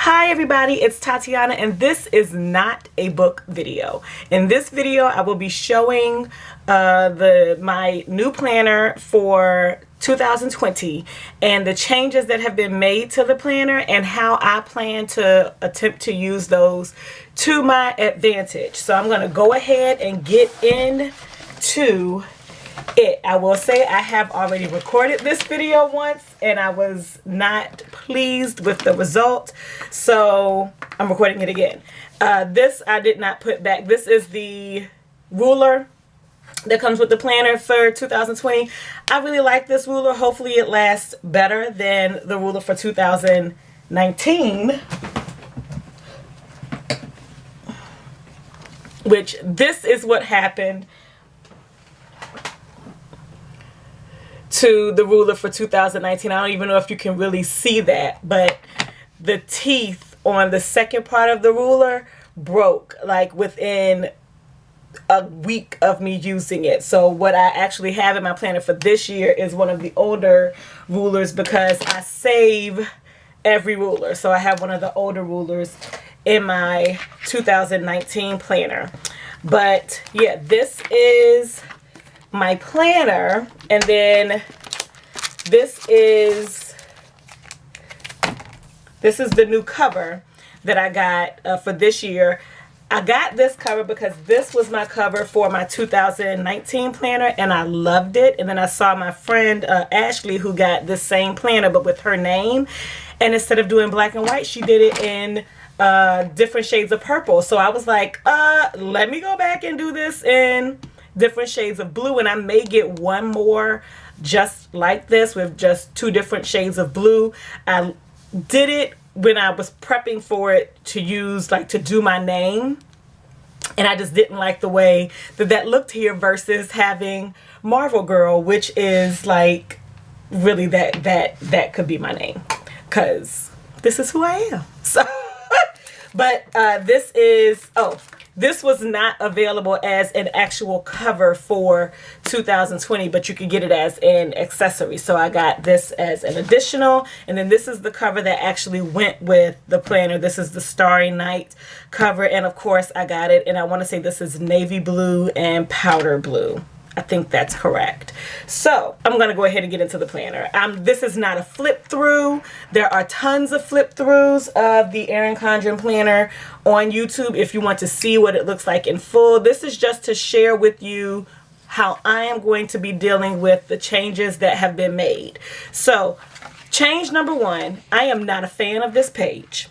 Hi everybody, it's Tatiana and this is not a book video. In this video I will be showing my new planner for 2020 and the changes that have been made to the planner and how I plan to attempt to use those to my advantage. So I'm going to go ahead and get into it. I will say I have already recorded this video once and I was not pleased with the result, so I'm recording it again. This I did not put back. This is the ruler that comes with the planner for 2020. I really like this ruler. Hopefully it lasts better than the ruler for 2019, which this is what happened to the ruler for 2019. I don't even know if you can really see that, but the teeth on the second part of the ruler broke like within a week of me using it. So what I actually have in my planner for this year is one of the older rulers because I save every ruler. So I have one of the older rulers in my 2019 planner. But yeah, this is my planner, and then this is the new cover that I got for this year. I got this cover because this was my cover for my 2019 planner and I loved it. And then I saw my friend Ashley, who got the same planner but with her name, and instead of doing black and white she did it in different shades of purple. So I was like, let me go back and do this in different shades of blue, and I may get one more just like this with just two different shades of blue. I did it when I was prepping for it to use, like, to do my name, and I just didn't like the way that looked here versus having Marvel Girl, which is like really that could be my name because this is who I am. So but this was not available as an actual cover for 2020, but you could get it as an accessory. So I got this as an additional, and then this is the cover that actually went with the planner. This is the Starry Night cover, and of course I got it, and I want to say this is navy blue and powder blue. I think that's correct. So I'm going to go ahead and get into the planner. This is not a flip through. There are tons of flip throughs of the Erin Condren planner on YouTube if you want to see what it looks like in full. This is just to share with you how I am going to be dealing with the changes that have been made. So change number one, I am not a fan of this page.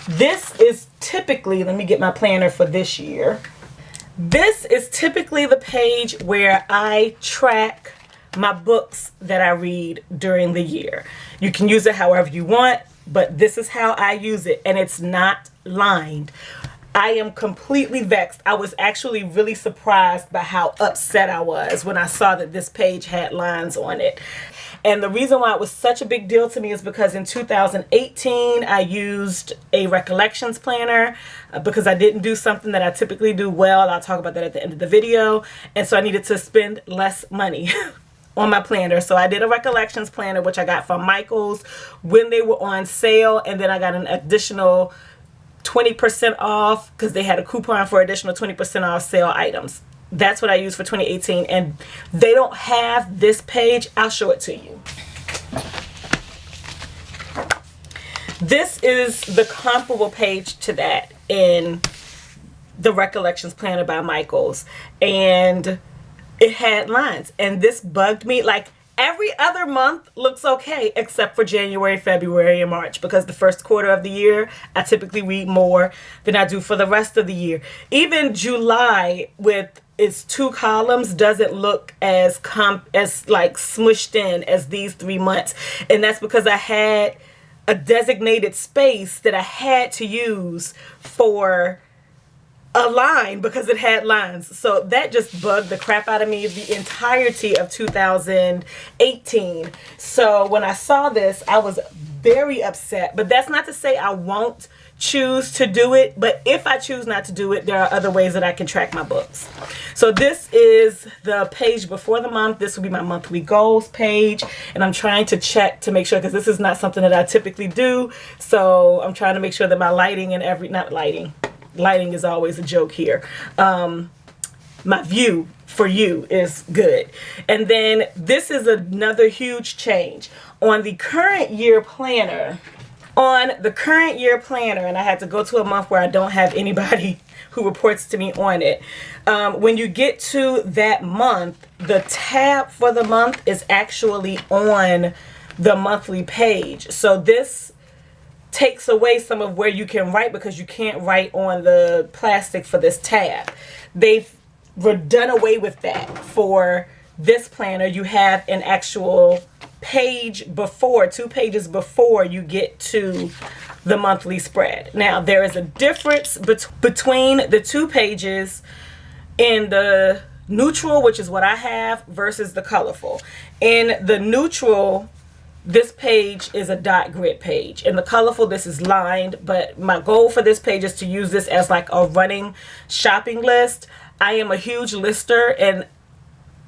This is typically, let me get my planner for this year. This is typically the page where I track my books that I read during the year. You can use it however you want, but this is how I use it, and it's not lined. I am completely vexed. I was actually really surprised by how upset I was when I saw that this page had lines on it. And the reason why it was such a big deal to me is because in 2018, I used a recollections planner because I didn't do something that I typically do well. I'll talk about that at the end of the video. And so I needed to spend less money on my planner. So I did a recollections planner, which I got from Michael's when they were on sale. And then I got an additional 20% off because they had a coupon for additional 20% off sale items. That's what I use for 2018, and they don't have this page. I'll show it to you. This is the comparable page to that in the Recollections Planner by Michaels, and it had lines, and this bugged me. Like, every other month looks okay except for January, February, and March, because the first quarter of the year I typically read more than I do for the rest of the year. Even July with its two columns doesn't look as like smushed in as these 3 months, and that's because I had a designated space that I had to use for a line because it had lines. So that just bugged the crap out of me the entirety of 2018. So when I saw this, I was very upset, but that's not to say I won't choose to do it, but if I choose not to do it, there are other ways that I can track my books. So this is the page before the month. This will be my monthly goals page, and I'm trying to check to make sure, because this is not something that I typically do, so I'm trying to make sure that my lighting and not lighting is always a joke here, my view for you is good. And then this is another huge change on the current year planner. On the current year planner, and I had to go to a month where I don't have anybody who reports to me on it. When you get to that month, the tab for the month is actually on the monthly page. So this takes away some of where you can write, because you can't write on the plastic for this tab. They've done away with that for this planner. You have an actual page before, 2 pages before you get to the monthly spread. Now, there is a difference between the 2 pages in the neutral, which is what I have, versus the colorful. In the neutral, this page is a dot grid page. In the colorful, this is lined, but my goal for this page is to use this as like a running shopping list. I am a huge lister, and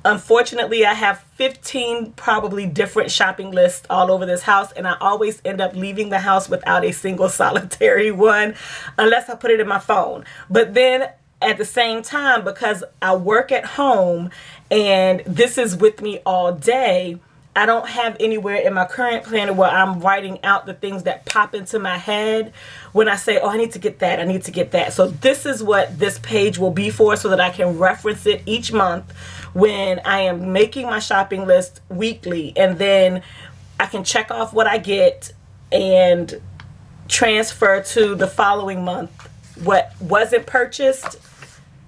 unfortunately, I have 15 probably different shopping lists all over this house, and I always end up leaving the house without a single solitary one unless I put it in my phone. But then at the same time, because I work at home and this is with me all day, I don't have anywhere in my current planner where I'm writing out the things that pop into my head when I say, oh, I need to get that, I need to get that. So this is what this page will be for, so that I can reference it each month when I am making my shopping list weekly, and then I can check off what I get and transfer to the following month what wasn't purchased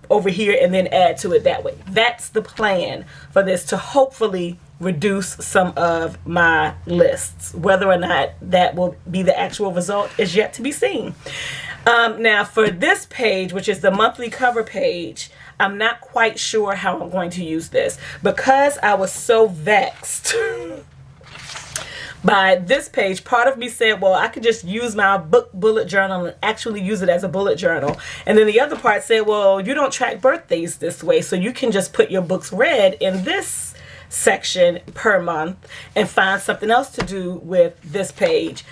over here, and then add to it that way. That's the plan for this, to hopefully reduce some of my lists. Whether or not that will be the actual result is yet to be seen. Now for this page, which is the monthly cover page, I'm not quite sure how I'm going to use this, because I was so vexed by this page. Part of me said, well, I could just use my book bullet journal and actually use it as a bullet journal. And then the other part said, well, you don't track birthdays this way, so you can just put your books read in this section per month and find something else to do with this page.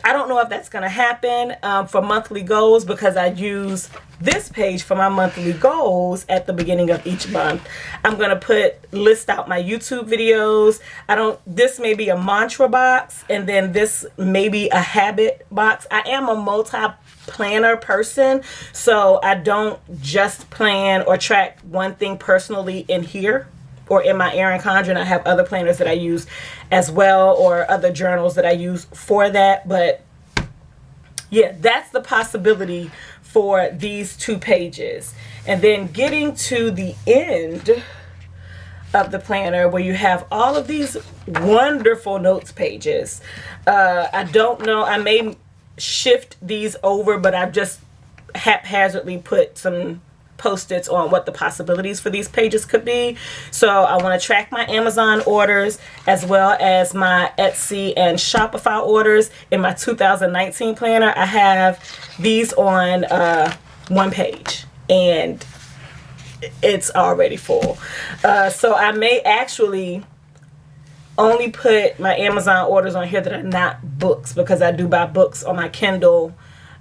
I don't know if that's going to happen for monthly goals, because I use this page for my monthly goals at the beginning of each month. I'm going to list out my YouTube videos. This may be a mantra box, and then this may be a habit box. I am a multi-planner person, so I don't just plan or track one thing personally in here or in my Erin Condren. I have other planners that I use as well, or other journals that I use for that. But yeah, that's the possibility for these 2 pages. And then getting to the end of the planner, where you have all of these wonderful notes pages. I don't know, I may shift these over, but I've just haphazardly put some Post-its on what the possibilities for these pages could be. So I want to track my Amazon orders as well as my Etsy and Shopify orders. In my 2019 planner, I have these on 1 page, and it's already full. So I may actually only put my Amazon orders on here that are not books, because I do buy books on my Kindle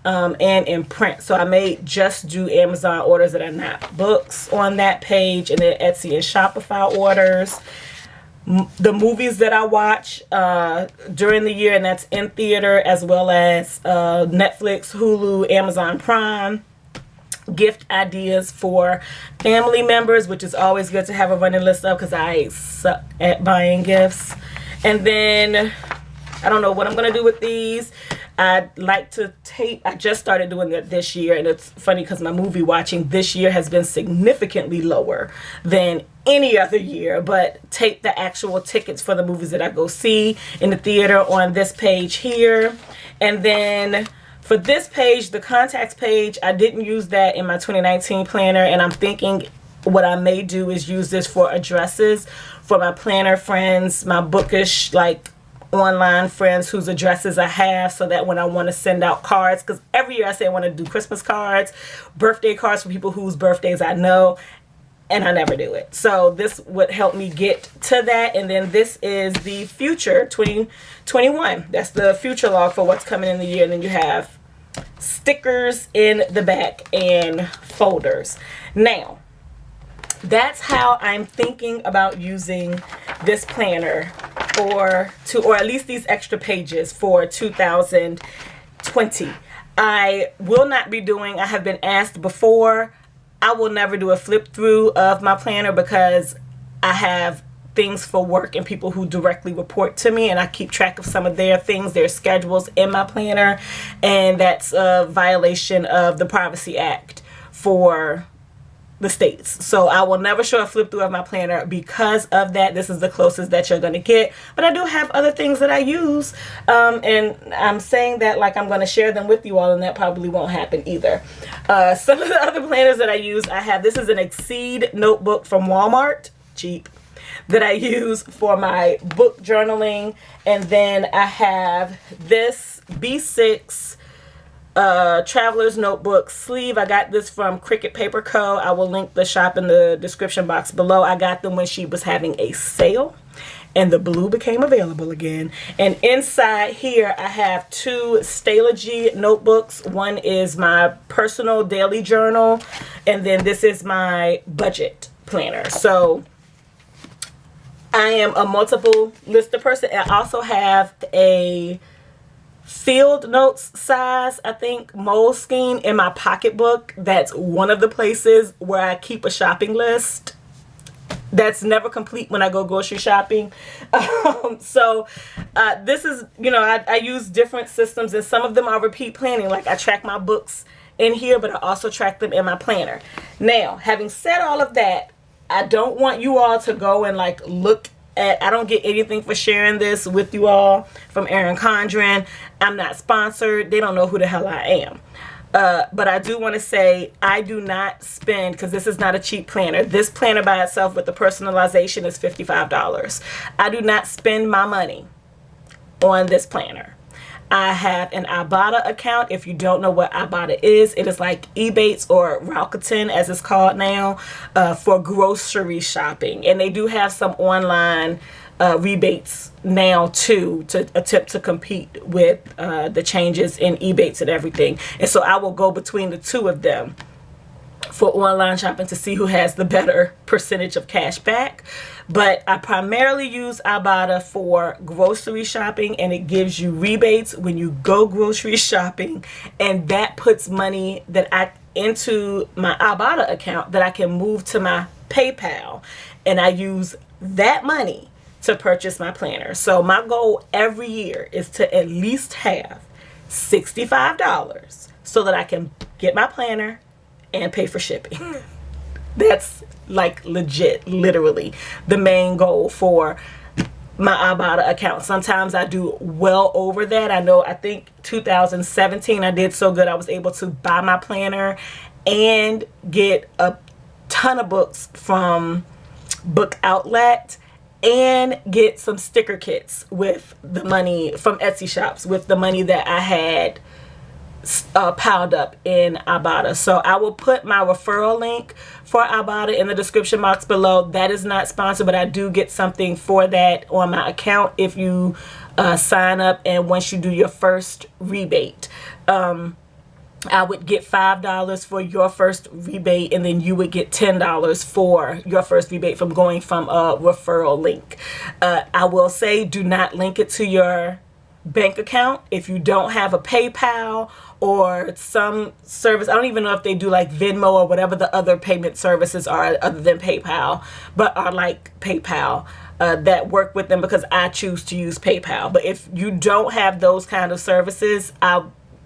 and in print. So I may just do Amazon orders that are not books on that page, and then Etsy and Shopify orders. The movies that I watch during the year, and that's in theater, as well as Netflix, Hulu, Amazon Prime. Gift ideas for family members, which is always good to have a running list of, because I suck at buying gifts. And then I don't know what I'm going to do with these. I like to tape. I just started doing that this year, and it's funny because my movie watching this year has been significantly lower than any other year, but tape the actual tickets for the movies that I go see in the theater on this page here. And then for this page, the contacts page, I didn't use that in my 2019 planner, and I'm thinking what I may do is use this for addresses for my planner friends, my bookish, like, online friends whose addresses I have, so that when I want to send out cards, because every year I say I want to do Christmas cards, birthday cards for people whose birthdays I know, and I never do it. So this would help me get to that. And then this is the future 2021. That's the future log for what's coming in the year. And then you have stickers in the back and folders. Now, that's how I'm thinking about using this planner or at least these extra pages for 2020. I will not be doing, I have been asked before, I will never do a flip through of my planner because I have things for work and people who directly report to me, and I keep track of some of their things, their schedules in my planner, and that's a violation of the Privacy Act for the states. So I will never show a flip through of my planner because of that. This is the closest that you're going to get, but I do have other things that I use, and I'm saying that like I'm going to share them with you all, and that probably won't happen either. Some of the other planners that I use, this is an Exceed notebook from Walmart, cheap, that I use for my book journaling. And then I have this B6 Traveler's Notebook sleeve. I got this from Cricket Paper Co. I will link the shop in the description box below. I got them when she was having a sale and the blue became available again. And inside here I have two Stalogy notebooks. One is my personal daily journal, and then this is my budget planner. So I am a multiple lister person. I also have a field notes size, I think, Moleskine in my pocketbook. That's one of the places where I keep a shopping list that's never complete when I go grocery shopping. This is, I use different systems, and some of them are repeat planning. Like I track my books in here, but I also track them in my planner. Now, having said all of that, I don't want you all to go and like look at, I don't get anything for sharing this with you all from Erin Condren. I'm not sponsored. They don't know who the hell I am. But I do want to say I do not spend, because this is not a cheap planner. This planner by itself with the personalization is $55. I do not spend my money on this planner. I have an Ibotta account. If you don't know what Ibotta is, it is like Ebates or Rakuten as it's called now, for grocery shopping. And they do have some online rebates now too, to attempt to compete with the changes in Ebates and everything. And so I will go between the two of them for online shopping to see who has the better percentage of cash back. But I primarily use Ibotta for grocery shopping, and it gives you rebates when you go grocery shopping, and that puts money into my Ibotta account that I can move to my PayPal, and I use that money to purchase my planner. So my goal every year is to at least have $65 so that I can get my planner and pay for shipping. That's like legit, literally the main goal for my Ibotta account. Sometimes I do well over that. I think 2017 I did so good I was able to buy my planner and get a ton of books from Book Outlet and get some sticker kits with the money from Etsy shops with the money that I had piled up in Ibotta. So I will put my referral link for Ibotta in the description box below. That is not sponsored, but I do get something for that on my account if you sign up, and once you do your first rebate. I would get $5 for your first rebate, and then you would get $10 for your first rebate from going from a referral link. I will say do not link it to your bank account if you don't have a PayPal or some service. I don't even know if they do like Venmo or whatever the other payment services are other than PayPal, but are like PayPal that work with them, because I choose to use PayPal. But if you don't have those kind of services, I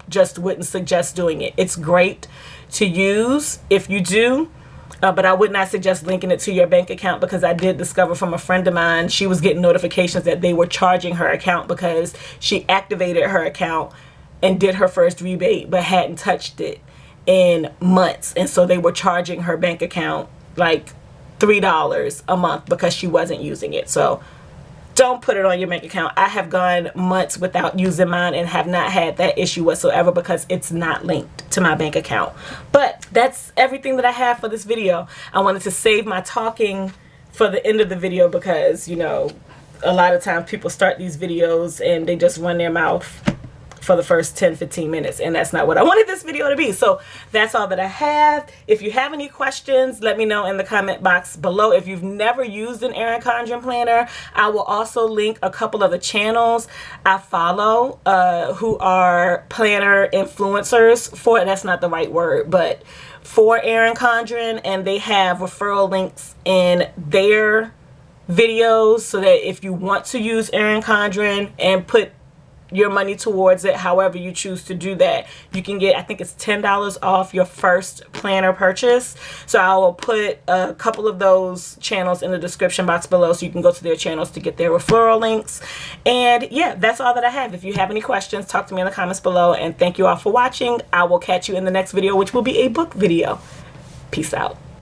just wouldn't suggest doing it. It's great to use if you do, but I would not suggest linking it to your bank account, because I did discover from a friend of mine, she was getting notifications that they were charging her account because she activated her account and did her first rebate but hadn't touched it in months, and so they were charging her bank account like $3 a month because she wasn't using it. So don't put it on your bank account. I have gone months without using mine and have not had that issue whatsoever because it's not linked to my bank account. But that's everything that I have for this video. I wanted to save my talking for the end of the video because, you know, a lot of times people start these videos and they just run their mouth for the first 10-15 minutes, and that's not what I wanted this video to be. So that's all that I have. If you have any questions, let me know in the comment box below. If you've never used an Erin Condren planner, I will also link a couple of the channels I follow who are planner influencers for it. That's not the right word, but for Erin Condren, and they have referral links in their videos so that if you want to use Erin Condren and put your money towards it, however you choose to do that, you can get, I think it's $10 off your first planner purchase. So I will put a couple of those channels in the description box below so you can go to their channels to get their referral links. And yeah, that's all that I have. If you have any questions, talk to me in the comments below, and thank you all for watching. I will catch you in the next video, which will be a book video. Peace out.